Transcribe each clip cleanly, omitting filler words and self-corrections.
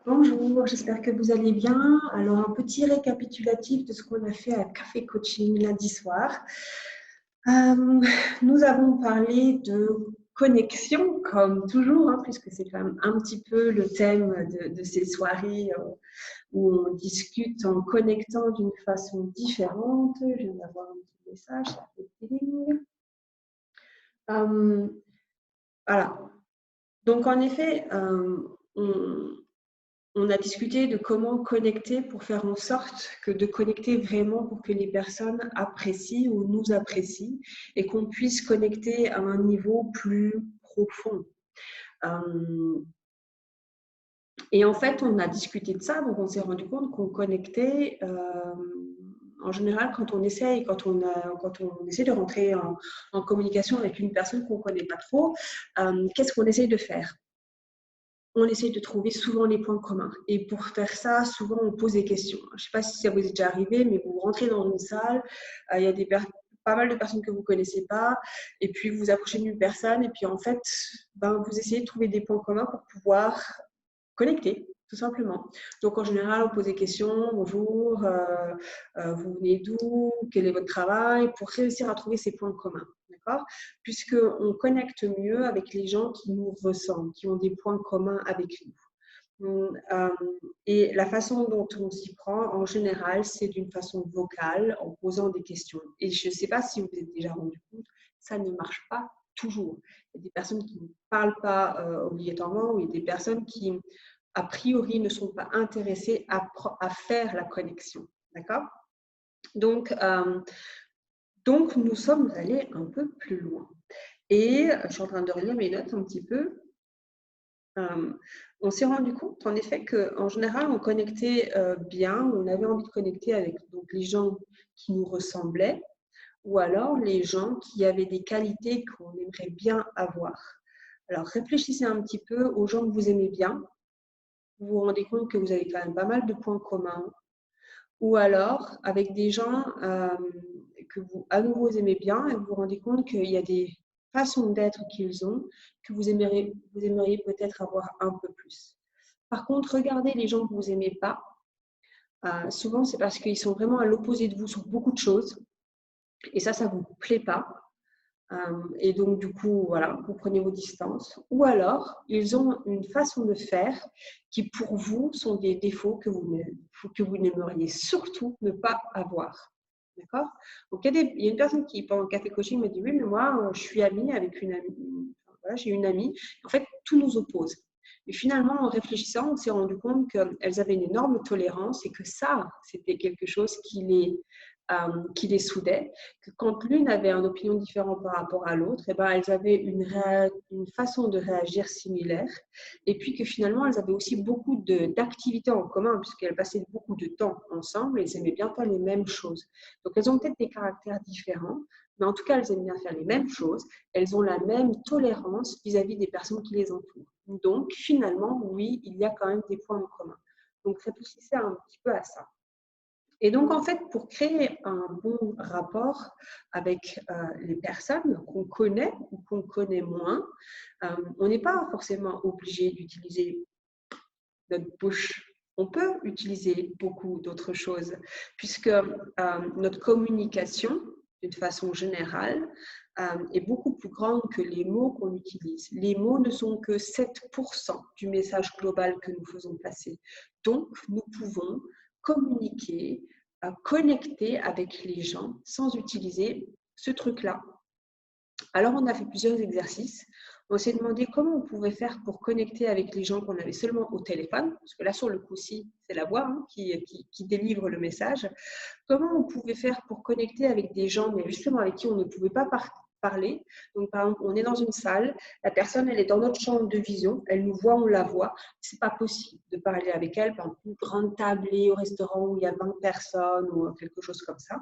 Bonjour, j'espère que vous allez bien. Alors, un petit récapitulatif de ce qu'on a fait à Café Coaching lundi soir. Euh, Nous avons parlé de connexion, comme toujours, puisque c'est quand même un petit peu le thème de ces soirées où on discute en connectant d'une façon différente. Je viens d'avoir un petit message, ça fait ding. Euh, voilà. Donc, en effet, on a discuté de comment connecter pour faire en sorte que de connecter vraiment pour que les personnes apprécient ou nous apprécient et qu'on puisse connecter à un niveau plus profond. Et en fait, on a discuté de ça, donc on s'est rendu compte qu'on connectait en général quand on essaie de rentrer en communication avec une personne qu'on ne connaît pas trop. Qu'est-ce qu'on essaye de faire? On essaye de trouver souvent les points communs. Et pour faire ça, souvent, on pose des questions. Je ne sais pas si ça vous est déjà arrivé, mais vous rentrez dans une salle, il y a pas mal de personnes que vous ne connaissez pas, et puis vous vous approchez d'une personne, et puis en fait, vous essayez de trouver des points communs pour pouvoir connecter, tout simplement. Donc, en général, on pose des questions. Bonjour, vous venez d'où? Quel est votre travail? Pour réussir à trouver ces points communs. D'accord? Puisqu'on connecte mieux avec les gens qui nous ressemblent, qui ont des points communs avec nous. Et la façon dont on s'y prend, en général, c'est d'une façon vocale, en posant des questions. Et je ne sais pas si vous vous êtes déjà rendu compte, ça ne marche pas toujours. Il y a des personnes qui ne parlent pas obligatoirement, ou il y a des personnes qui, a priori, ne sont pas intéressées à faire la connexion. D'accord? Donc, nous sommes allés un peu plus loin. Et je suis en train de relire mes notes un petit peu. On s'est rendu compte, en effet, qu'en général, on connectait bien, on avait envie de connecter avec donc, les gens qui nous ressemblaient, ou alors les gens qui avaient des qualités qu'on aimerait bien avoir. Alors, réfléchissez un petit peu aux gens que vous aimez bien. Vous vous rendez compte que vous avez quand même pas mal de points communs. Ou alors, avec des gens que vous, à nouveau, aimez bien, et vous vous rendez compte qu'il y a des façons d'être qu'ils ont que vous aimeriez peut-être avoir un peu plus. Par contre, regardez les gens que vous n'aimez pas. Souvent, c'est parce qu'ils sont vraiment à l'opposé de vous sur beaucoup de choses. Et ça ne vous plaît pas. Et donc, du coup, voilà, vous prenez vos distances. Ou alors, ils ont une façon de faire qui, pour vous, sont des défauts que vous n'aimeriez surtout ne pas avoir. D'accord? Donc, il y a une personne qui, pendant le café coaching, m'a dit: oui, mais moi, je suis amie avec une amie. Enfin, voilà, j'ai une amie. En fait, tout nous oppose. Et finalement, en réfléchissant, on s'est rendu compte qu'elles avaient une énorme tolérance et que ça, c'était quelque chose qui les soudait, que quand l'une avait une opinion différente par rapport à l'autre, eh ben, elles avaient une façon de réagir similaire, et puis que finalement, elles avaient aussi beaucoup d'activités en commun, puisqu'elles passaient beaucoup de temps ensemble, et elles aimaient bien faire les mêmes choses. Donc, elles ont peut-être des caractères différents, mais en tout cas, elles aiment bien faire les mêmes choses, elles ont la même tolérance vis-à-vis des personnes qui les entourent. Donc, finalement, oui, il y a quand même des points en commun. Donc, réfléchissez un petit peu à ça. Et donc, en fait, pour créer un bon rapport avec les personnes qu'on connaît ou qu'on connaît moins, on n'est pas forcément obligé d'utiliser notre bouche. On peut utiliser beaucoup d'autres choses, puisque notre communication, d'une façon générale, est beaucoup plus grande que les mots qu'on utilise. Les mots ne sont que 7% du message global que nous faisons passer. Donc, nous pouvons communiquer, connecter avec les gens sans utiliser ce truc-là. Alors, on a fait plusieurs exercices. On s'est demandé comment on pouvait faire pour connecter avec les gens qu'on avait seulement au téléphone, parce que là, sur le coup-ci, c'est la voix qui délivre le message. Comment on pouvait faire pour connecter avec des gens, mais justement avec qui on ne pouvait pas parler. Donc, par exemple, on est dans une salle, la personne, elle est dans notre champ de vision, elle nous voit, on la voit. C'est pas possible de parler avec elle, par exemple, une grande tablée au restaurant où il y a 20 personnes ou quelque chose comme ça.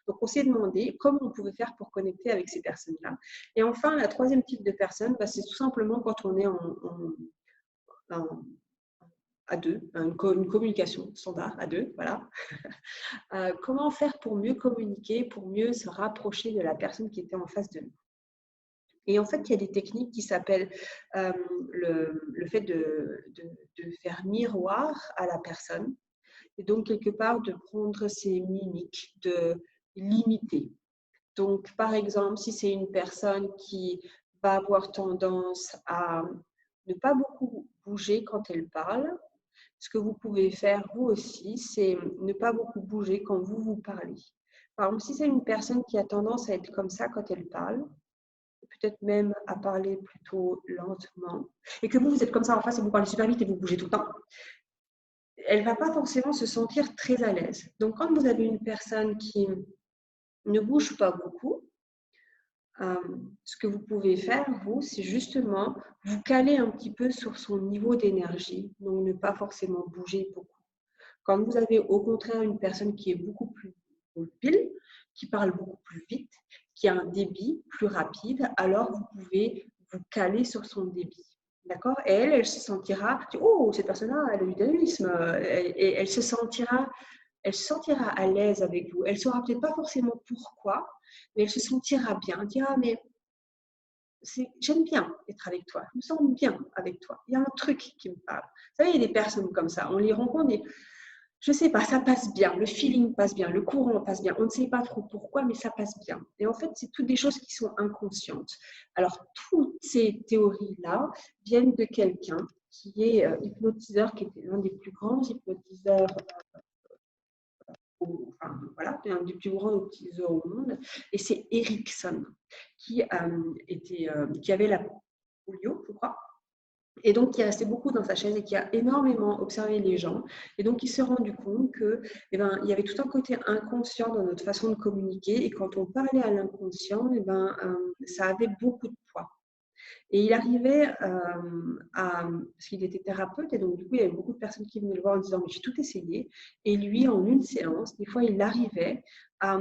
Donc, on s'est demandé comment on pouvait faire pour connecter avec ces personnes-là. Et enfin, la troisième type de personne, c'est tout simplement quand on est à deux, une communication standard à deux, voilà. Comment faire pour mieux communiquer, pour mieux se rapprocher de la personne qui était en face de nous. Et en fait, il y a des techniques qui s'appellent le fait de faire miroir à la personne et donc quelque part de prendre ses mimiques, de l'imiter. Donc, par exemple, si c'est une personne qui va avoir tendance à ne pas beaucoup bouger quand elle parle, ce que vous pouvez faire vous aussi, c'est ne pas beaucoup bouger quand vous parlez. Par exemple, si c'est une personne qui a tendance à être comme ça quand elle parle, peut-être même à parler plutôt lentement, et que vous êtes comme ça en face et vous parlez super vite et vous bougez tout le temps, elle ne va pas forcément se sentir très à l'aise. Donc, quand vous avez une personne qui ne bouge pas beaucoup, ce que vous pouvez faire, vous, c'est justement vous caler un petit peu sur son niveau d'énergie, donc ne pas forcément bouger beaucoup. Quand vous avez au contraire une personne qui est beaucoup plus mobile, qui parle beaucoup plus vite, qui a un débit plus rapide, alors vous pouvez vous caler sur son débit. D'accord? Et elle se sentira, oh, cette personne-là, elle a du dynamisme, et elle se sentira à l'aise avec vous. Elle ne saura peut-être pas forcément pourquoi, mais elle se sentira bien. Elle dira, mais j'aime bien être avec toi, je me sens bien avec toi. Il y a un truc qui me parle. Vous savez, il y a des personnes comme ça, on les rencontre et je ne sais pas, ça passe bien, le feeling passe bien, le courant passe bien. On ne sait pas trop pourquoi, mais ça passe bien. Et en fait, c'est toutes des choses qui sont inconscientes. Alors, toutes ces théories-là viennent de quelqu'un qui est hypnotiseur, qui était l'un des plus grands hypnotiseurs, enfin, voilà, un des plus grands hypnotiseurs au monde. Et c'est Erickson qui avait la polio, je crois. Et donc, qui est resté beaucoup dans sa chaise et qui a énormément observé les gens. Et donc, il s'est rendu compte que, il y avait tout un côté inconscient dans notre façon de communiquer. Et quand on parlait à l'inconscient, ça avait beaucoup de poids. Et il arrivait parce qu'il était thérapeute, et donc du coup, il y avait beaucoup de personnes qui venaient le voir en disant, mais j'ai tout essayé. Et lui, en une séance, des fois, il arrivait à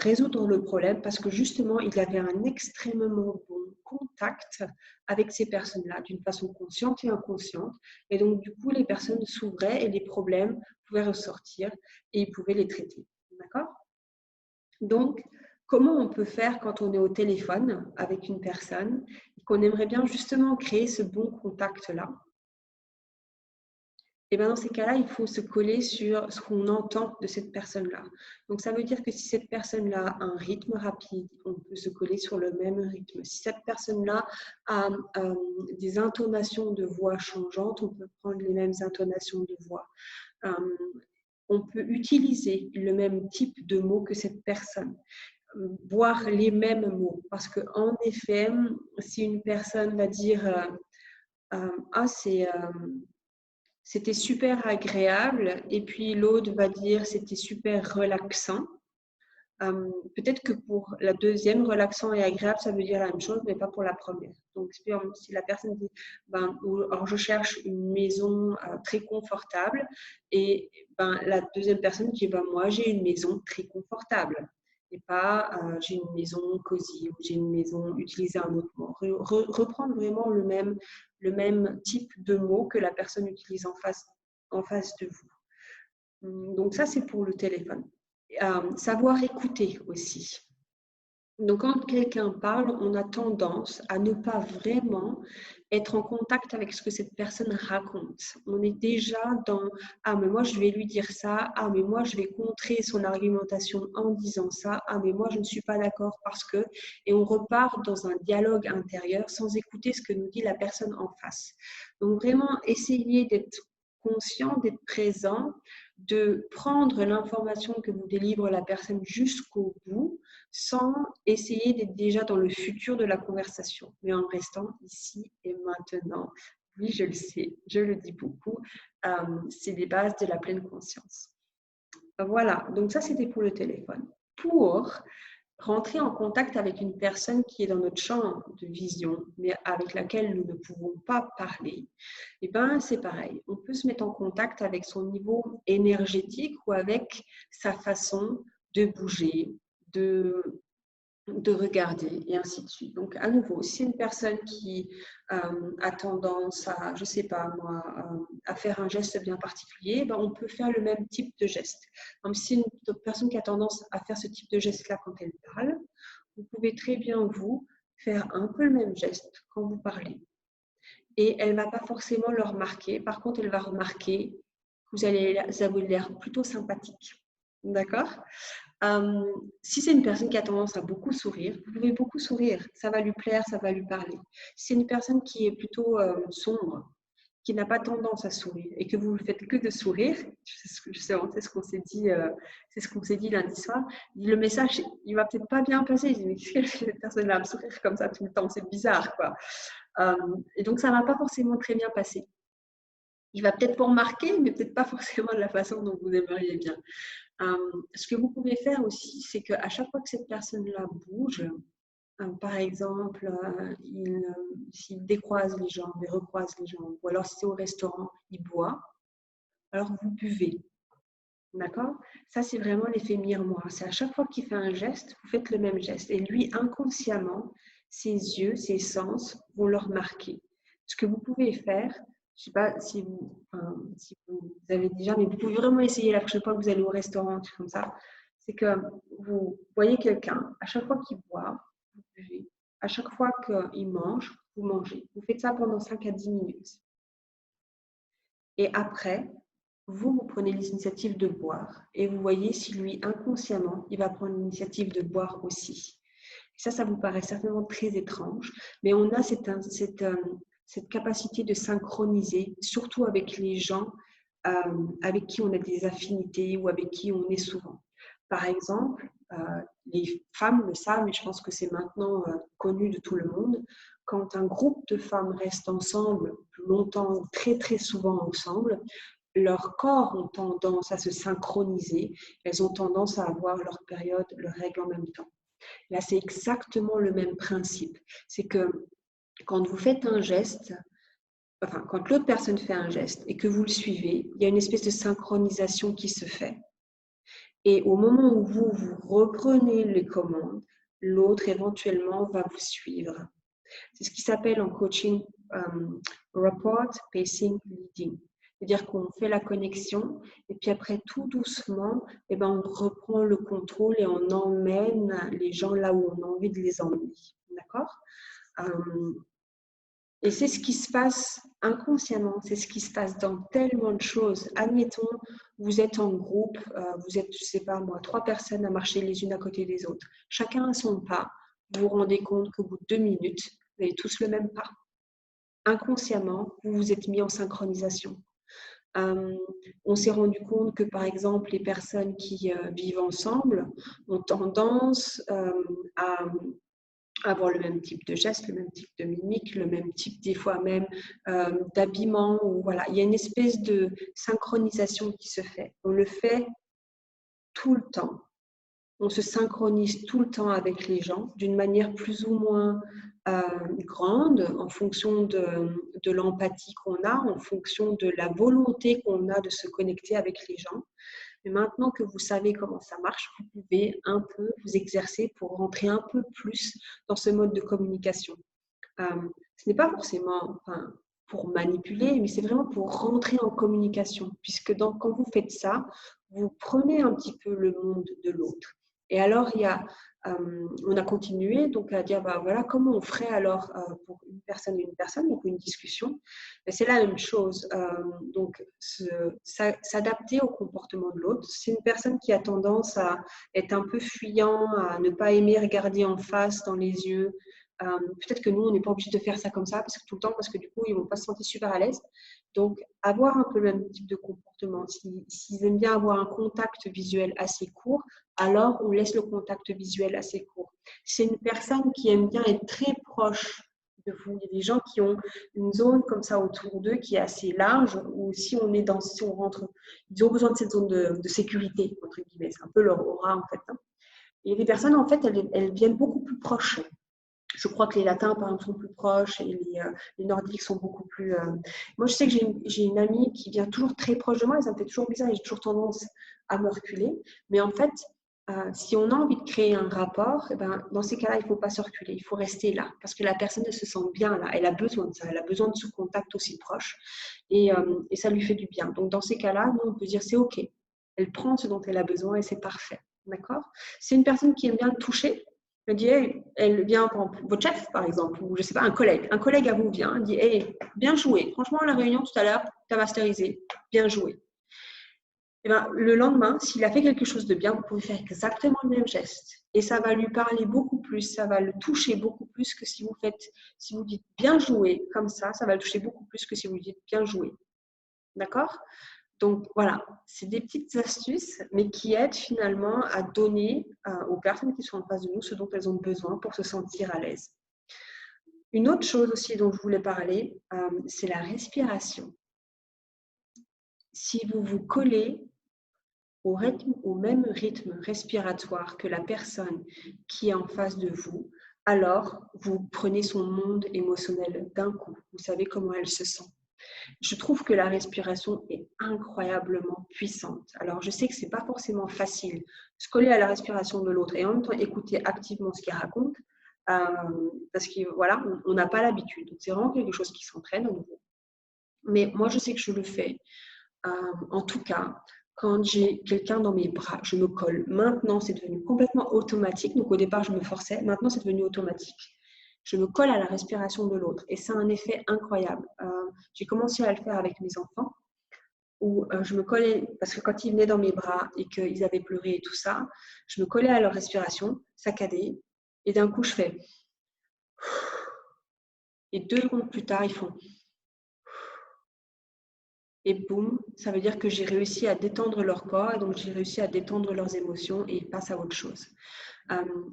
résoudre le problème parce que justement, il avait un extrêmement bon contact avec ces personnes-là, d'une façon consciente et inconsciente. Et donc, du coup, les personnes s'ouvraient et les problèmes pouvaient ressortir et il pouvait les traiter. D'accord? Donc, comment on peut faire quand on est au téléphone avec une personne et qu'on aimerait bien justement créer ce bon contact-là? Et bien dans ces cas-là, il faut se coller sur ce qu'on entend de cette personne-là. Donc ça veut dire que si cette personne-là a un rythme rapide, on peut se coller sur le même rythme. Si cette personne-là a des intonations de voix changeantes, on peut prendre les mêmes intonations de voix. On peut utiliser le même type de mots que cette personne, boire les mêmes mots. Parce qu'en effet, si une personne va dire ah, c'était super agréable, et puis l'autre va dire c'était super relaxant, peut-être que pour la deuxième, relaxant et agréable, ça veut dire la même chose, mais pas pour la première. Donc, si la personne dit alors je cherche une maison très confortable, et la deuxième personne dit moi j'ai une maison très confortable, et pas j'ai une maison cosy ou j'ai une maison, utiliser un autre mot. Reprendre vraiment le même type de mots que la personne utilise en face de vous. Donc ça, c'est pour le téléphone. Savoir écouter aussi. Donc, quand quelqu'un parle, on a tendance à ne pas vraiment être en contact avec ce que cette personne raconte. On est déjà dans « Ah, mais moi, je vais lui dire ça. Ah, mais moi, je vais contrer son argumentation en disant ça. Ah, mais moi, je ne suis pas d'accord parce que… » Et on repart dans un dialogue intérieur sans écouter ce que nous dit la personne en face. Donc, vraiment, essayer d'être conscient, d'être présent, de prendre l'information que vous délivre la personne jusqu'au bout, sans essayer d'être déjà dans le futur de la conversation, mais en restant ici et maintenant. Oui, je le sais, je le dis beaucoup, c'est les bases de la pleine conscience. Voilà, donc ça c'était pour le téléphone. Pour rentrer en contact avec une personne qui est dans notre champ de vision, mais avec laquelle nous ne pouvons pas parler, et c'est pareil. On peut se mettre en contact avec son niveau énergétique ou avec sa façon de bouger, de regarder, et ainsi de suite. Donc, à nouveau, si c'est une personne qui a tendance à, je ne sais pas moi, à faire un geste bien particulier, on peut faire le même type de geste. Donc, si c'est une personne qui a tendance à faire ce type de geste-là quand elle parle, vous pouvez très bien, vous, faire un peu le même geste quand vous parlez. Et elle ne va pas forcément le remarquer. Par contre, elle va remarquer que vous avez l'air plutôt sympathique. D'accord? Si c'est une personne qui a tendance à beaucoup sourire, vous pouvez beaucoup sourire. Ça va lui plaire, ça va lui parler. Si c'est une personne qui est plutôt sombre, qui n'a pas tendance à sourire et que vous ne faites que de sourire, justement, c'est ce qu'on s'est dit, lundi soir, le message, il va peut-être pas bien passer. Il dit, mais qu'est-ce qu'elle fait cette personne-là à me sourire comme ça tout le temps? C'est bizarre, quoi. Et donc, ça ne va pas forcément très bien passer. Il va peut-être vous remarquer, mais peut-être pas forcément de la façon dont vous aimeriez bien. Ce que vous pouvez faire aussi, c'est qu'à chaque fois que cette personne-là bouge, par exemple, s'il décroise les jambes, il recroise les jambes, ou alors si c'est au restaurant, il boit, alors vous buvez. D'accord? Ça, c'est vraiment l'effet miroir. C'est à chaque fois qu'il fait un geste, vous faites le même geste. Et lui, inconsciemment, ses yeux, ses sens vont le remarquer. Ce que vous pouvez faire, je ne sais pas si vous avez déjà, mais vous pouvez vraiment essayer la prochaine fois que vous allez au restaurant, comme ça, c'est que vous voyez quelqu'un, à chaque fois qu'il boit, vous buvez. À chaque fois qu'il mange, vous mangez. Vous faites ça pendant 5 à 10 minutes. Et après, vous prenez l'initiative de boire et vous voyez si lui, inconsciemment, il va prendre l'initiative de boire aussi. Et ça vous paraît certainement très étrange, mais on a cette capacité de synchroniser, surtout avec les gens avec qui on a des affinités ou avec qui on est souvent. Par exemple, les femmes le savent, mais je pense que c'est maintenant connu de tout le monde, quand un groupe de femmes reste ensemble longtemps, très très souvent ensemble, leurs corps ont tendance à se synchroniser, elles ont tendance à avoir leur période, leur règle en même temps. Là, c'est exactement le même principe. C'est que quand vous faites un geste, enfin, quand l'autre personne fait un geste et que vous le suivez, il y a une espèce de synchronisation qui se fait. Et au moment où vous reprenez les commandes, l'autre éventuellement va vous suivre. C'est ce qui s'appelle en coaching rapport, pacing, leading. C'est-à-dire qu'on fait la connexion et puis après tout doucement, on reprend le contrôle et on emmène les gens là où on a envie de les emmener. D'accord? Et c'est ce qui se passe inconsciemment, c'est ce qui se passe dans tellement de choses. Admettons, vous êtes en groupe, vous êtes, je ne sais pas moi, 3 personnes à marcher les unes à côté des autres. Chacun à son pas, vous vous rendez compte qu'au bout de 2 minutes, vous avez tous le même pas. Inconsciemment, vous vous êtes mis en synchronisation. On s'est rendu compte que, par exemple, les personnes qui vivent ensemble ont tendance à avoir le même type de geste, le même type de mimique, le même type des fois même d'habillement. Voilà. Il y a une espèce de synchronisation qui se fait. On le fait tout le temps. On se synchronise tout le temps avec les gens d'une manière plus ou moins grande en fonction de l'empathie qu'on a, en fonction de la volonté qu'on a de se connecter avec les gens. Mais maintenant que vous savez comment ça marche, vous pouvez un peu vous exercer pour rentrer un peu plus dans ce mode de communication. Ce n'est pas forcément pour manipuler, mais c'est vraiment pour rentrer en communication, puisque quand vous faites ça, vous prenez un petit peu le monde de l'autre. Et alors, on a continué donc à dire, voilà, comment on ferait alors pour une personne et une personne, donc une discussion. C'est la même chose. Donc, s'adapter au comportement de l'autre. C'est une personne qui a tendance à être un peu fuyant, à ne pas aimer regarder en face dans les yeux. Peut-être que nous, on n'est pas obligé de faire ça comme ça tout le temps, parce que du coup, ils ne vont pas se sentir super à l'aise. Donc, avoir un peu le même type de comportement. S'ils aiment bien avoir un contact visuel assez court, alors on laisse le contact visuel assez court. C'est une personne qui aime bien être très proche de vous. Il y a des gens qui ont une zone comme ça autour d'eux qui est assez large, où si on rentre, ils ont besoin de cette zone de sécurité, entre guillemets. C'est un peu leur aura, en fait. Et les personnes, en fait, elles viennent beaucoup plus proches. Je crois que les latins, par exemple, sont plus proches et les nordiques sont beaucoup plus… Moi, je sais que j'ai une amie qui vient toujours très proche de moi et ça me fait toujours bizarre et j'ai toujours tendance à me reculer. Mais en fait, si on a envie de créer un rapport, dans ces cas-là, il ne faut pas se reculer, il faut rester là parce que la personne se sent bien là. Elle a besoin de ça, elle a besoin de ce contact aussi proche et ça lui fait du bien. Donc, dans ces cas-là, nous, on peut dire c'est OK. Elle prend ce dont elle a besoin et c'est parfait. D'accord? C'est une personne qui aime bien le toucher. Elle dit, hey, elle vient, par exemple, votre chef, par exemple, ou je sais pas, un collègue à vous vient, dit, hey, bien joué. Franchement, la réunion tout à l'heure, tu as masterisé, bien joué. Et ben, le lendemain, s'il a fait quelque chose de bien, vous pouvez faire exactement le même geste. Et ça va lui parler beaucoup plus, ça va le toucher beaucoup plus que si vous dites bien joué comme ça va le toucher beaucoup plus que si vous dites bien joué. D'accord? Donc voilà, c'est des petites astuces, mais qui aident finalement à donner aux personnes qui sont en face de nous ce dont elles ont besoin pour se sentir à l'aise. Une autre chose aussi dont je voulais parler, c'est la respiration. Si vous vous collez au même rythme respiratoire que la personne qui est en face de vous, alors vous prenez son monde émotionnel d'un coup. Vous savez comment elle se sent. Je trouve que la respiration est incroyablement puissante. Alors, je sais que ce n'est pas forcément facile de se coller à la respiration de l'autre et en même temps écouter activement ce qu'il raconte, parce que voilà, on n'a pas l'habitude. Donc, c'est vraiment quelque chose qui s'entraîne à nouveau. Mais moi, je sais que je le fais. En tout cas, quand j'ai quelqu'un dans mes bras, je me colle. Maintenant, c'est devenu complètement automatique. Donc, au départ, je me forçais. Maintenant, c'est devenu automatique. Je me colle à la respiration de l'autre. Et ça a un effet incroyable. J'ai commencé à le faire avec mes enfants, où je me collais, parce que quand ils venaient dans mes bras et qu'ils avaient pleuré et tout ça, je me collais à leur respiration, saccadée. Et d'un coup, je fais. Et 2 secondes plus tard, ils font. Et boum, ça veut dire que j'ai réussi à détendre leur corps et donc j'ai réussi à détendre leurs émotions et ils passent à autre chose.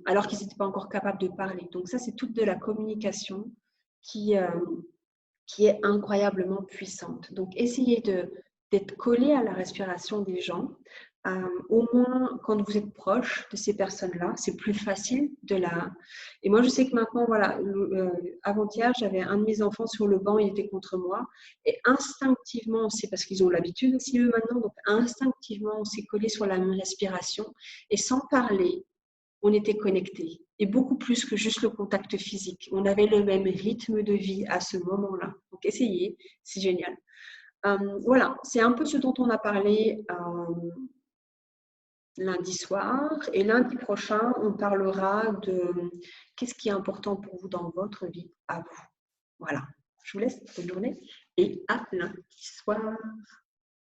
Alors qu'ils n'étaient pas encore capables de parler. Donc ça, c'est toute de la communication qui est incroyablement puissante. Donc essayez d'être collé à la respiration des gens. Au moins, quand vous êtes proche de ces personnes-là, c'est plus facile de la... Et moi, je sais que maintenant, voilà, avant-hier, j'avais un de mes enfants sur le banc, il était contre moi. Et instinctivement, c'est parce qu'ils ont l'habitude aussi, eux, maintenant, donc instinctivement, on s'est collé sur la même respiration. Et sans parler, on était connectés. Et beaucoup plus que juste le contact physique. On avait le même rythme de vie à ce moment-là. Donc, essayez, c'est génial. Voilà, c'est un peu ce dont on a parlé lundi soir. Et lundi prochain, on parlera de qu'est-ce qui est important pour vous dans votre vie à vous. Voilà, je vous laisse. Bonne journée et à lundi soir.